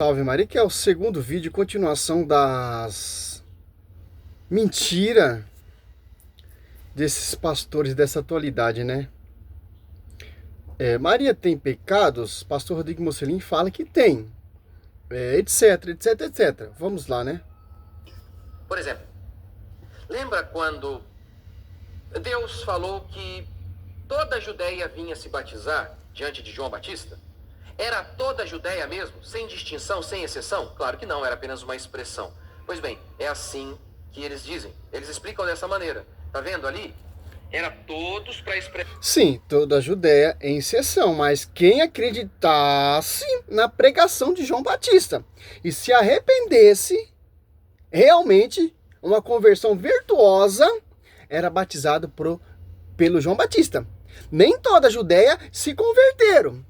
Salve Maria, que é o segundo vídeo, continuação das mentiras desses pastores dessa atualidade, né? Maria tem pecados? Pastor Rodrigo Mocelin fala que tem, etc, etc, etc. Vamos lá, né? Por exemplo, lembra quando Deus falou que toda a Judéia vinha se batizar diante de João Batista? Era toda a Judéia mesmo, sem distinção, sem exceção? Claro que não, era apenas uma expressão. Pois bem, é assim que eles dizem. Eles explicam dessa maneira. Tá vendo ali? Era todos para expressar. Sim, toda a Judéia em exceção, mas quem acreditasse na pregação de João Batista e se arrependesse, realmente, uma conversão virtuosa, era batizado pelo João Batista. Nem toda a Judéia se converteram.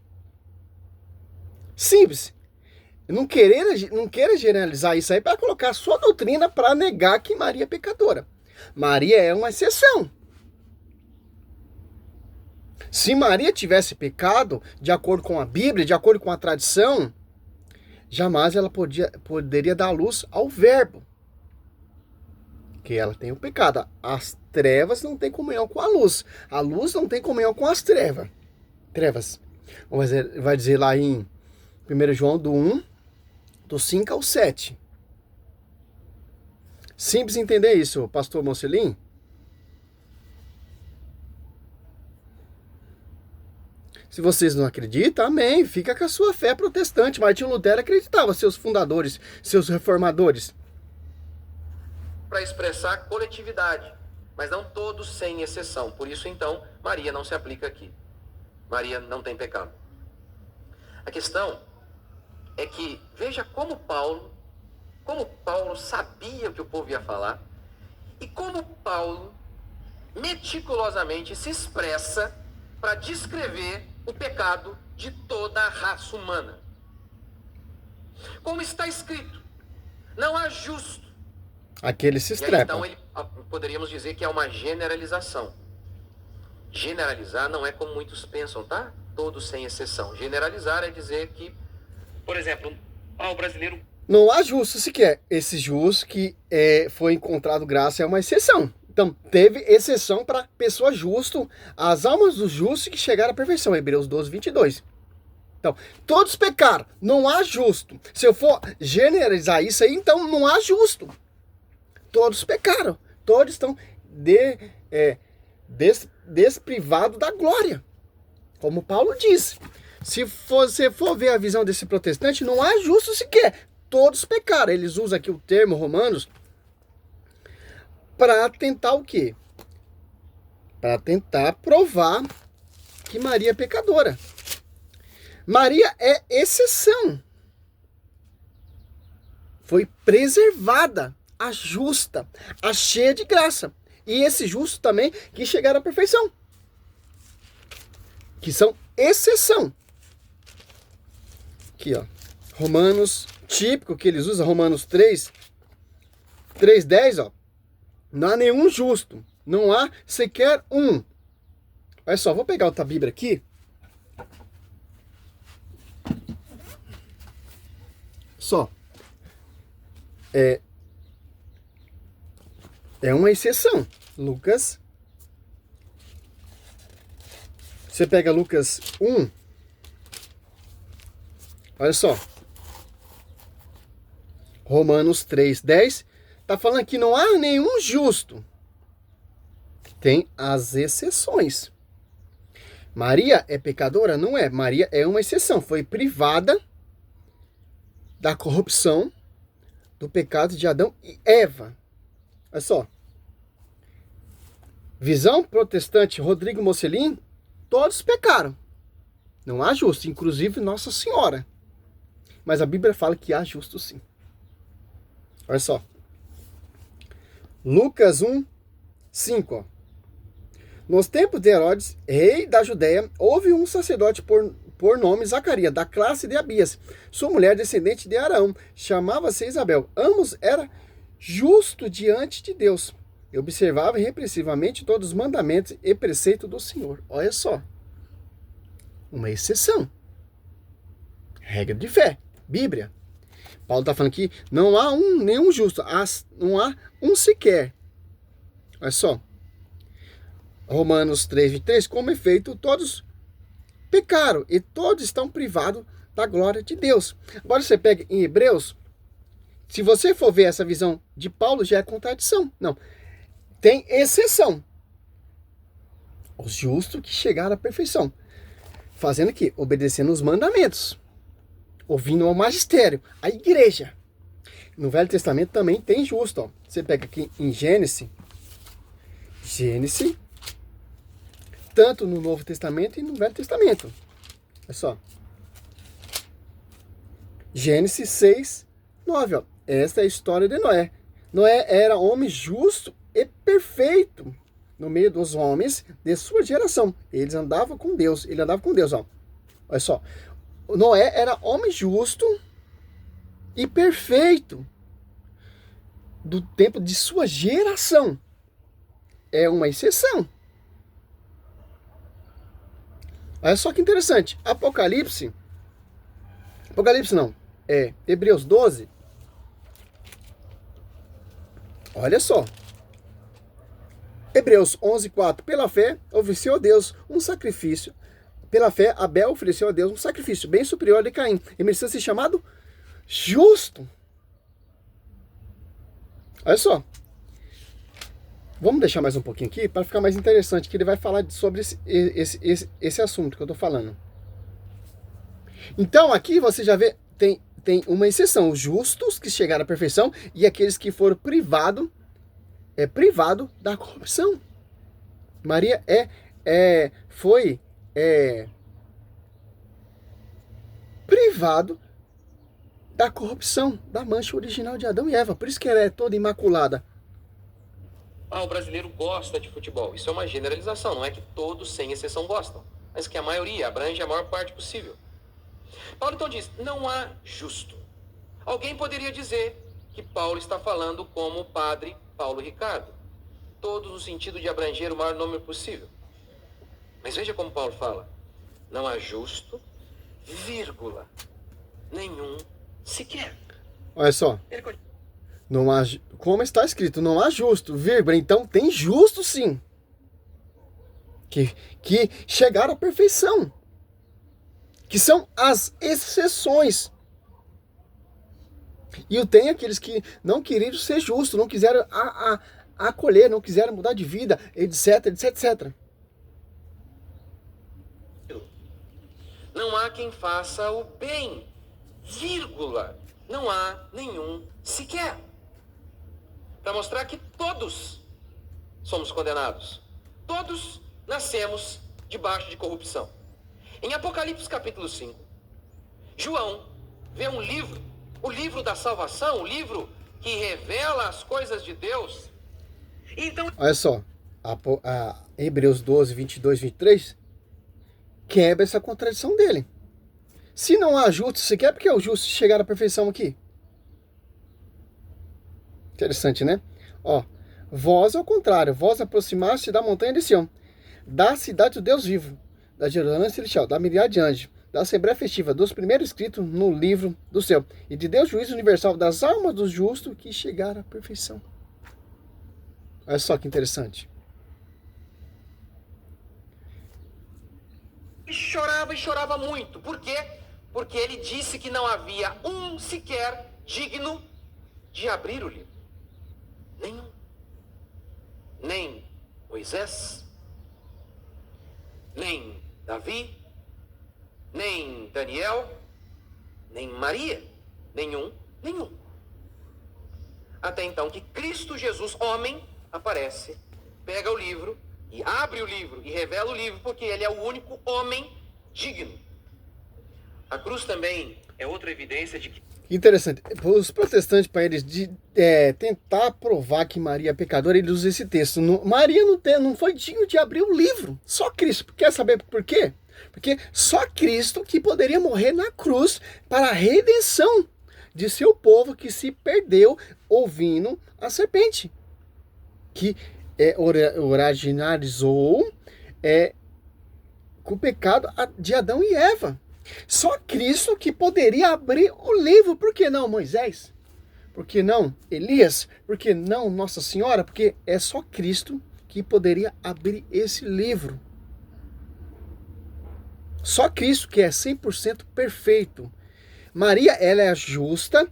Simples. Não queira generalizar isso aí para colocar sua doutrina para negar que Maria é pecadora. Maria é uma exceção. Se Maria tivesse pecado, de acordo com a Bíblia, de acordo com a tradição, jamais ela poderia dar luz ao verbo. Que ela tem o pecado. As trevas não têm comunhão com a luz. A luz não tem comunhão com as trevas. Vai dizer lá em 1 João do 1, do 5 ao 7. Simples entender isso, pastor Mocelin? Se vocês não acreditam, amém. Fica com a sua fé protestante. Martinho Lutero acreditava, seus fundadores, seus reformadores. Para expressar coletividade, mas não todos sem exceção. Por isso, então, Maria não se aplica aqui. Maria não tem pecado. A questão é que, veja como Paulo sabia o que o povo ia falar e como Paulo meticulosamente se expressa para descrever o pecado de toda a raça humana. Como está escrito, não há justo. Aquele se estrepa. Então, poderíamos dizer que é uma generalização. Generalizar não é como muitos pensam, tá? Todos sem exceção. Generalizar é dizer que, por exemplo, o brasileiro... Não há justo sequer. Esse justo que foi encontrado graça é uma exceção. Então, teve exceção para pessoa justo, as almas dos justos que chegaram à perfeição. Hebreus 12, 22. Então, todos pecaram. Não há justo. Se eu for generalizar isso aí, então não há justo. Todos pecaram. Todos estão desprivados da glória. Como Paulo diz. Se você for ver a visão desse protestante, não há justo sequer. Todos pecaram. Eles usam aqui o termo Romanos para tentar o quê? Para tentar provar que Maria é pecadora. Maria é exceção. Foi preservada, a justa, a cheia de graça. E esse justo também que chegaram à perfeição. Que são exceção. Aqui, ó. Romanos, típico que eles usam, Romanos 3:10, ó. Não há nenhum justo. Não há sequer um. Olha só, vou pegar outra Bíblia aqui. Só. É uma exceção. Lucas. Você pega Lucas 1. Olha só. Romanos 3:10. Está falando que não há nenhum justo. Tem as exceções. Maria é pecadora? Não é. Maria é uma exceção. Foi privada da corrupção, do pecado de Adão e Eva. Olha só. Visão protestante Rodrigo Mocelin, todos pecaram. Não há justo, inclusive Nossa Senhora. Mas a Bíblia fala que há justo sim. Olha só. Lucas 1, 5. Ó. Nos tempos de Herodes, rei da Judéia, houve um sacerdote por nome Zacarias, da classe de Abias. Sua mulher, descendente de Arão, chamava-se Isabel. Ambos eram justos diante de Deus. E observavam repressivamente todos os mandamentos e preceitos do Senhor. Olha só. Uma exceção. Regra de fé. Bíblia. Paulo está falando que não há nenhum justo, não há um sequer. Olha só. Romanos 3:23, como efeito, todos pecaram e todos estão privados da glória de Deus. Agora você pega em Hebreus, se você for ver essa visão de Paulo, já é contradição. Não, tem exceção. Os justos que chegaram à perfeição. Fazendo o quê? Obedecendo os mandamentos. Ouvindo ao magistério, a igreja. No Velho Testamento também tem justo. Ó. Você pega aqui em Gênesis, tanto no Novo Testamento e no Velho Testamento. Olha só. Gênesis 6:9. Ó. Esta é a história de Noé. Noé era homem justo e perfeito no meio dos homens de sua geração. Eles andavam com Deus. Ele andava com Deus. Ó. Olha só. Noé era homem justo e perfeito do tempo de sua geração. É uma exceção. Olha só que interessante. Apocalipse não. É Hebreus 12. Olha só. Hebreus 11:4. Pela fé, ofereceu a Deus um sacrifício. Pela fé, Abel ofereceu a Deus um sacrifício bem superior ao de Caim. E merecia ser chamado justo. Olha só. Vamos deixar mais um pouquinho aqui para ficar mais interessante, que ele vai falar sobre esse assunto que eu estou falando. Então, aqui você já vê, tem uma exceção. Os justos que chegaram à perfeição e aqueles que foram privados da corrupção. Maria foi privado da corrupção, da mancha original de Adão e Eva. Por isso que ela é toda imaculada. O brasileiro gosta de futebol. Isso é uma generalização. Não é que todos, sem exceção, gostam. Mas que a maioria abrange a maior parte possível. Paulo então diz, não há justo. Alguém poderia dizer que Paulo está falando como o padre Paulo Ricardo. Todos no sentido de abranger o maior número possível. Mas veja como Paulo fala. Não há justo, vírgula, nenhum sequer. Olha só. Não há, como está escrito, não há justo, vírgula. Então tem justo sim. Que chegaram à perfeição. Que são as exceções. E tem aqueles que não queriam ser justos, não quiseram acolher, não quiseram mudar de vida, etc, etc, etc. Não há quem faça o bem, vírgula, não há nenhum sequer. Para mostrar que todos somos condenados. Todos nascemos debaixo de corrupção. Em Apocalipse capítulo 5, João vê um livro, o livro da salvação, o livro que revela as coisas de Deus. Então, olha só, Hebreus 12, 22, 23 quebra essa contradição dele. Se não há justo sequer, porque é o justo chegar à perfeição aqui. Interessante, né? Ó, vós ao contrário, vós aproximaste da montanha de Sião, da cidade do Deus vivo, da Jerusalém celestial, da miríade de anjos, da assembleia festiva, dos primeiros escritos no livro do céu, e de Deus juízo universal das almas dos justos que chegaram à perfeição. Olha só que interessante. E chorava muito. Por quê? Porque ele disse que não havia um sequer digno de abrir o livro. Nenhum. Nem Moisés, nem Davi, nem Daniel, nem Maria. Nenhum. Até então que Cristo Jesus, homem, aparece, pega o livro e abre o livro e revela o livro, porque ele é o único homem digno. A cruz também é outra evidência de que... Interessante. Os protestantes, para eles tentar provar que Maria é pecadora, eles usam esse texto. Maria não foi digna de abrir o livro. Só Cristo. Quer saber por quê? Porque só Cristo que poderia morrer na cruz para a redenção de seu povo que se perdeu ouvindo a serpente. Que originalizou com o pecado de Adão e Eva. Só Cristo que poderia abrir o livro. Por que não Moisés? Por que não Elias? Por que não Nossa Senhora? Porque é só Cristo que poderia abrir esse livro. Só Cristo que é 100% perfeito. Maria, ela é a justa,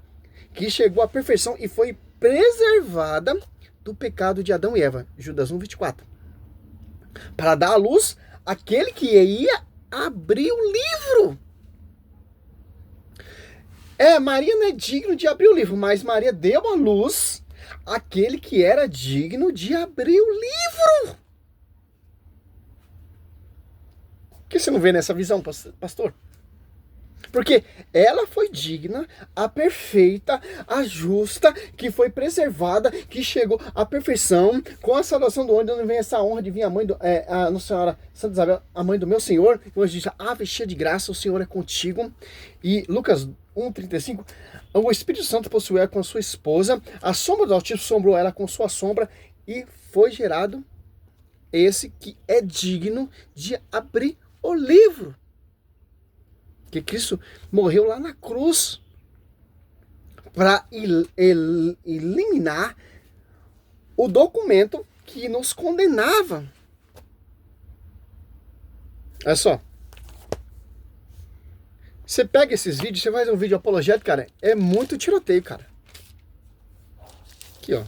que chegou à perfeição e foi preservada do pecado de Adão e Eva. Judas 1:24. Para dar à luz aquele que ia abrir o livro. Maria não é digno de abrir o livro, mas Maria deu à luz aquele que era digno de abrir o livro. Por que você não vê nessa visão, pastor? Porque ela foi digna, a perfeita, a justa, que foi preservada, que chegou à perfeição, com a salvação do onde vem essa honra de vir a mãe a Nossa Senhora Santa Isabel, a mãe do meu Senhor. E hoje diz, ave cheia de graça, o Senhor é contigo. E Lucas 1:35, o Espírito Santo possuiu ela com a sua esposa, a sombra do Altíssimo assombrou ela com sua sombra, e foi gerado esse que é digno de abrir o livro. Que Cristo morreu lá na cruz para eliminar o documento que nos condenava. Olha só. Você pega esses vídeos, você faz um vídeo apologético, cara, é muito tiroteio, cara. Aqui, ó.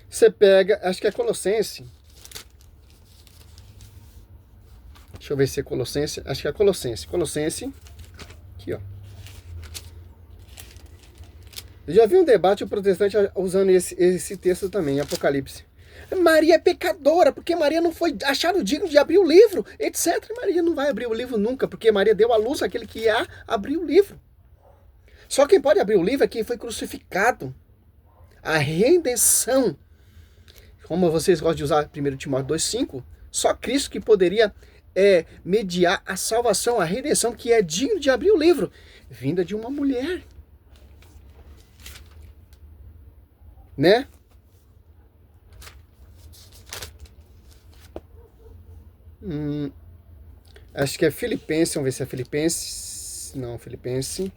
Você pega, acho que é Colossense. Deixa eu ver se é Colossense. Acho que é Colossense. Colossense. Aqui, ó. Eu já vi um debate o protestante usando esse texto também, Apocalipse. Maria é pecadora, porque Maria não foi achada digno de abrir o livro, etc. Maria não vai abrir o livro nunca, porque Maria deu à luz aquele que ia abrir o livro. Só quem pode abrir o livro é quem foi crucificado. A redenção. Como vocês gostam de usar 1 Timóteo 2:5, só Cristo que poderia mediar a salvação, a redenção, que é digno de abrir o livro, vinda de uma mulher. Né? Acho que é Filipenses, vamos ver se é Filipenses. Não, Filipenses.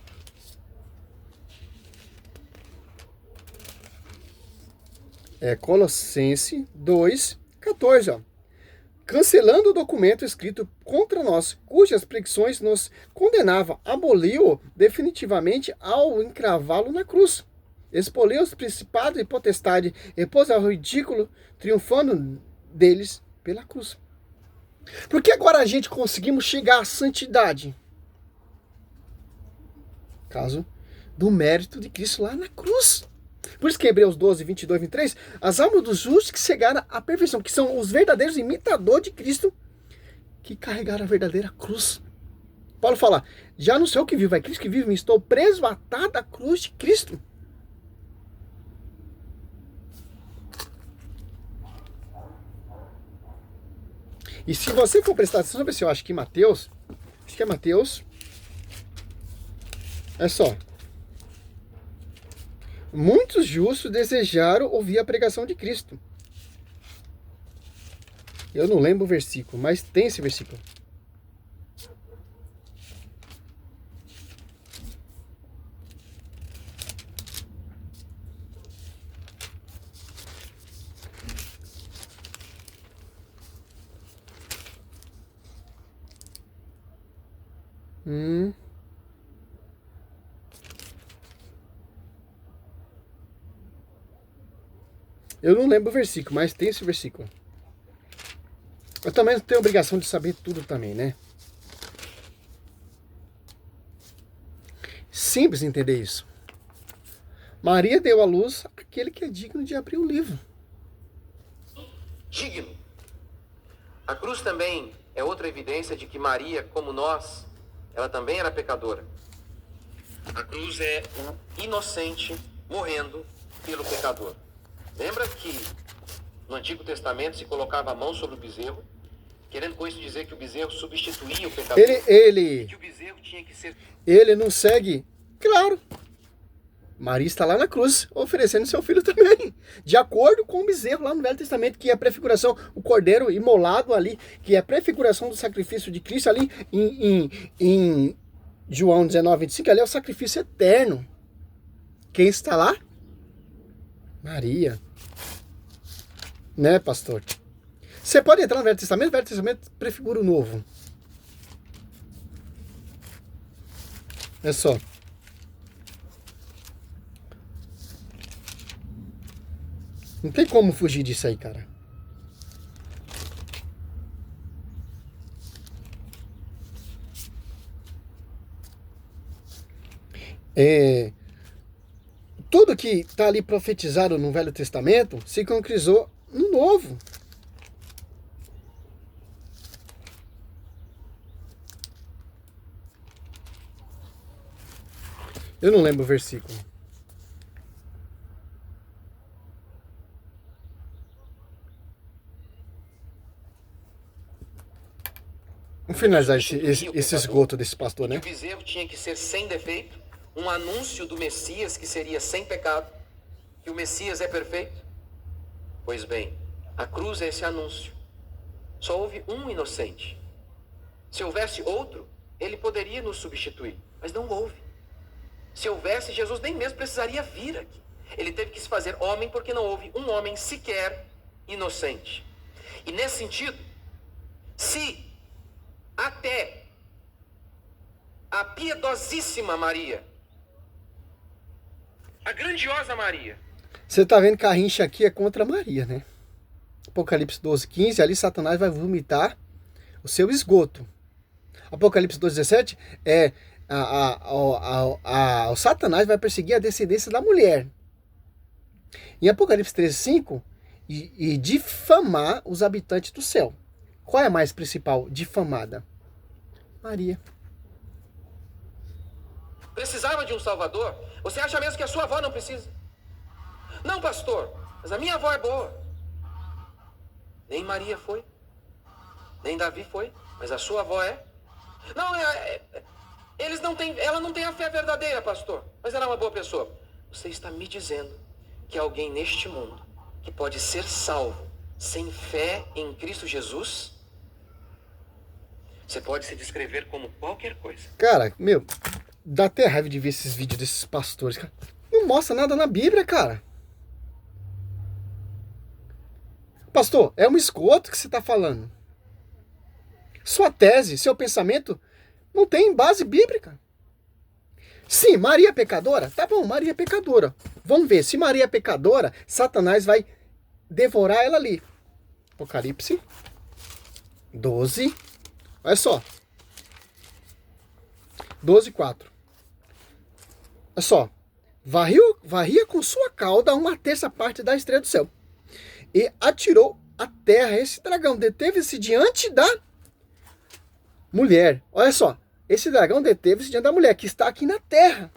É Colossenses 2:14, ó. Cancelando o documento escrito contra nós, cujas pregações nos condenavam, aboliu definitivamente ao encravá-lo na cruz. Expoliu os principados e potestades, e pôs ao ridículo, triunfando deles pela cruz. Porque agora a gente conseguimos chegar à santidade? Caso do mérito de Cristo lá na cruz. Por isso que em Hebreus 12:22-23, as almas dos justos que chegaram à perfeição, que são os verdadeiros imitadores de Cristo, que carregaram a verdadeira cruz. Paulo fala, já não sou eu que vivo, é Cristo que vive, me estou preso, atado à cruz de Cristo. E se você for prestar atenção, deixa eu ver se eu acho que Mateus, acho que é Mateus, é só. Muitos justos desejaram ouvir a pregação de Cristo. Eu não lembro o versículo, mas tem esse versículo. Eu não lembro o versículo, mas tem esse versículo. Eu também não tenho obrigação de saber tudo também, né? Simples entender isso. Maria deu à luz aquele que é digno de abrir o livro. Digno. A cruz também é outra evidência de que Maria, como nós, ela também era pecadora. A cruz é um inocente morrendo pelo pecador. Lembra que no Antigo Testamento se colocava a mão sobre o bezerro, querendo com isso dizer que o bezerro substituía o pecador? E que o bezerro tinha que ser... Ele não segue? Claro. Maria está lá na cruz, oferecendo seu filho também. De acordo com o bezerro lá no Velho Testamento, que é a prefiguração, o cordeiro imolado ali, que é a prefiguração do sacrifício de Cristo ali em João 19:25, ali é o sacrifício eterno. Quem está lá? Maria. Né, pastor? Você pode entrar no Velho Testamento, o Velho Testamento prefigura o Novo. É só. Não tem como fugir disso aí, cara. Tudo que está ali profetizado no Velho Testamento se concretizou no Novo. Eu não lembro o versículo. Vamos finalizar esse esgoto desse pastor, né? O bezerro tinha que ser sem defeito, um anúncio do Messias que seria sem pecado, que o Messias é perfeito. Pois bem, a cruz é esse anúncio. Só houve um inocente. Se houvesse outro, ele poderia nos substituir, mas não houve. Se houvesse, Jesus nem mesmo precisaria vir aqui. Ele teve que se fazer homem porque não houve um homem sequer inocente. E nesse sentido, se até a piedosíssima Maria, a grandiosa Maria. Você tá vendo que a rincha aqui é contra Maria, né? Apocalipse 12:15, ali Satanás vai vomitar o seu esgoto. Apocalipse 12:17 é o Satanás vai perseguir a descendência da mulher. Em Apocalipse 13:5, e difamar os habitantes do céu. Qual é a mais principal difamada? Maria. Precisava de um salvador? Você acha mesmo que a sua avó não precisa? Não, pastor, mas a minha avó é boa. Nem Maria foi. Nem Davi foi. Mas a sua avó é. Não, eles não têm, ela não tem a fé verdadeira, pastor. Mas ela é uma boa pessoa. Você está me dizendo que alguém neste mundo que pode ser salvo sem fé em Cristo Jesus? Você pode se descrever como qualquer coisa. Cara, meu, dá até raiva de ver esses vídeos desses pastores, cara. Não mostra nada na Bíblia, cara. Pastor, é um esgoto que você está falando. Sua tese, seu pensamento não tem base bíblica. Sim, Maria é pecadora? Tá bom, Maria é pecadora. Vamos ver, se Maria é pecadora, Satanás vai devorar ela ali. Apocalipse 12. Olha só. 12:4. Olha só. Varria com sua cauda uma terça parte da estrela do céu. E atirou à terra esse dragão. Deteve-se diante da mulher. Olha só. Esse dragão deteve-se diante da mulher, que está aqui na terra.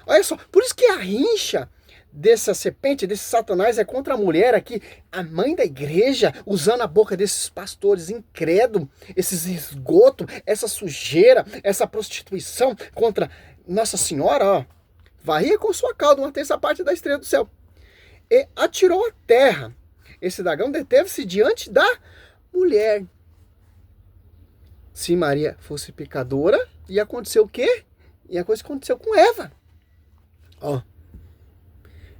Olha só. Por isso que a rincha dessa serpente, desse Satanás, é contra a mulher aqui, a mãe da igreja, usando a boca desses pastores incrédulos, esses esgotos, essa sujeira, essa prostituição contra Nossa Senhora, ó. Varria com sua cauda uma terça parte da estrela do céu. E atirou à terra. Esse dragão deteve-se diante da mulher. Se Maria fosse pecadora, ia acontecer o quê? Ia acontecer o que aconteceu com Eva. Ó.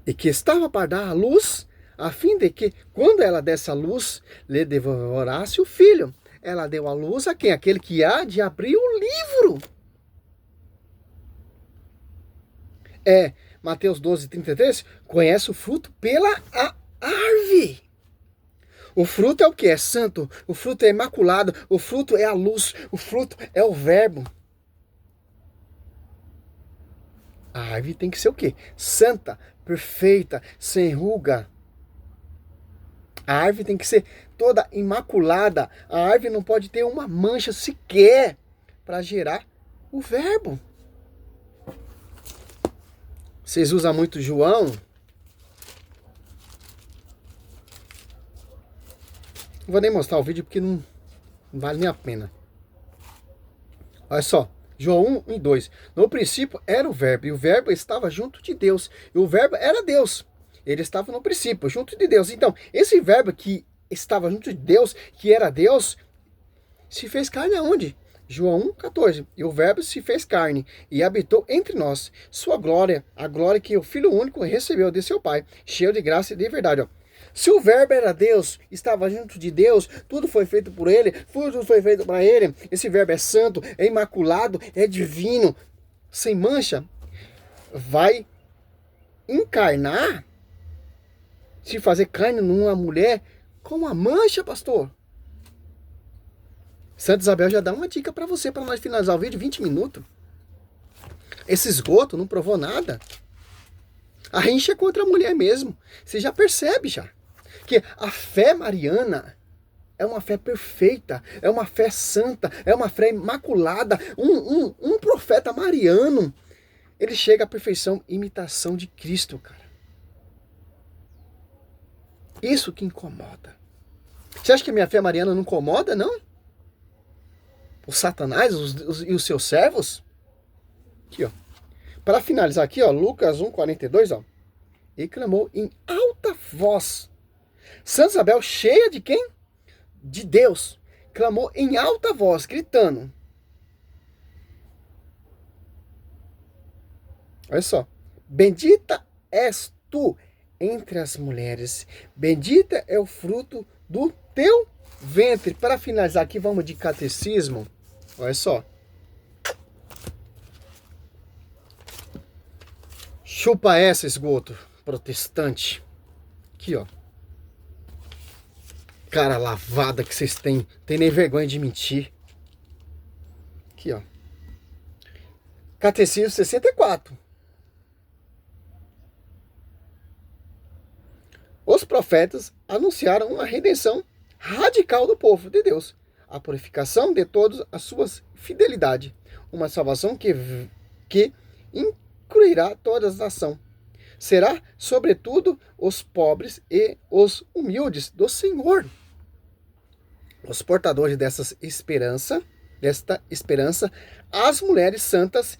E que estava para dar a luz, a fim de que, quando ela desse a luz, lhe devorasse o filho. Ela deu a luz a quem? Aquele que há de abrir o livro. Mateus 12:33, conhece o fruto pela árvore. O fruto é o que? É santo, o fruto é imaculado, o fruto é a luz, o fruto é o verbo. A árvore tem que ser o quê? Santa, perfeita, sem ruga. A árvore tem que ser toda imaculada. A árvore não pode ter uma mancha sequer para gerar o verbo. Vocês usam muito João? Não vou nem mostrar o vídeo porque não vale nem a pena. Olha só. João 1:2. No princípio era o verbo, e o verbo estava junto de Deus. E o verbo era Deus. Ele estava no princípio, junto de Deus. Então, esse verbo que estava junto de Deus, que era Deus, se fez carne aonde? João 1,14. E o verbo se fez carne e habitou entre nós. Sua glória, a glória que o Filho único recebeu de seu Pai, cheio de graça e de verdade. Ó. Se o verbo era Deus, estava junto de Deus, tudo foi feito por ele, tudo foi feito para ele. Esse verbo é santo, é imaculado, é divino, sem mancha. Vai encarnar, se fazer carne numa mulher com uma mancha, pastor. Santa Isabel já dá uma dica para você, para nós finalizar o vídeo, 20 minutos. Esse esgoto não provou nada. A rincha é contra a mulher mesmo. Você já percebe já. Que a fé mariana é uma fé perfeita, é uma fé santa, é uma fé imaculada. Um profeta mariano, ele chega à perfeição, imitação de Cristo, cara. Isso que incomoda. Você acha que a minha fé mariana não incomoda, não? O Satanás e os seus servos? Aqui, ó. Para finalizar aqui, ó, Lucas 1,42, ó. E clamou em alta voz. Santa Isabel, cheia de quem? De Deus. Clamou em alta voz, gritando. Olha só. Bendita és tu entre as mulheres. Bendita é o fruto do teu ventre. Para finalizar aqui, vamos de catecismo. Olha só. Chupa essa, esgoto protestante. Aqui, ó. Cara lavada que vocês têm. Tem nem vergonha de mentir. Aqui, ó. Catecismo 64. Os profetas anunciaram uma redenção radical do povo de Deus. A purificação de todos a sua fidelidade. Uma salvação que incluirá toda a nação. Será, sobretudo, os pobres e os humildes do Senhor. Os portadores desta esperança, as mulheres santas,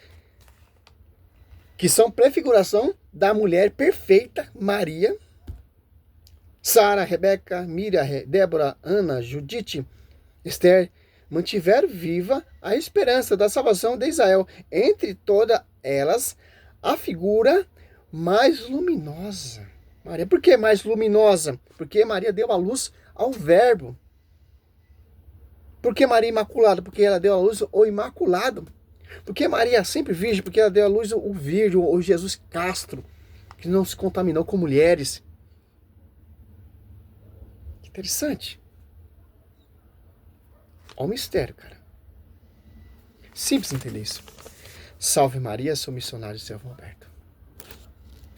que são prefiguração da mulher perfeita, Maria, Sara, Rebeca, Miriam, Débora, Ana, Judite, Esther, mantiveram viva a esperança da salvação de Israel. Entre todas elas, a figura mais luminosa. Maria, por que mais luminosa? Porque Maria deu a luz ao Verbo. Por que Maria Imaculada? Porque ela deu a luz ao Imaculado. Porque Maria é sempre virgem? Porque ela deu a luz ao Virgem, ao Jesus Castro, que não se contaminou com mulheres. Que interessante. Olha o mistério, cara. Simples entender isso. Salve Maria, sou missionário de Selva Aberta.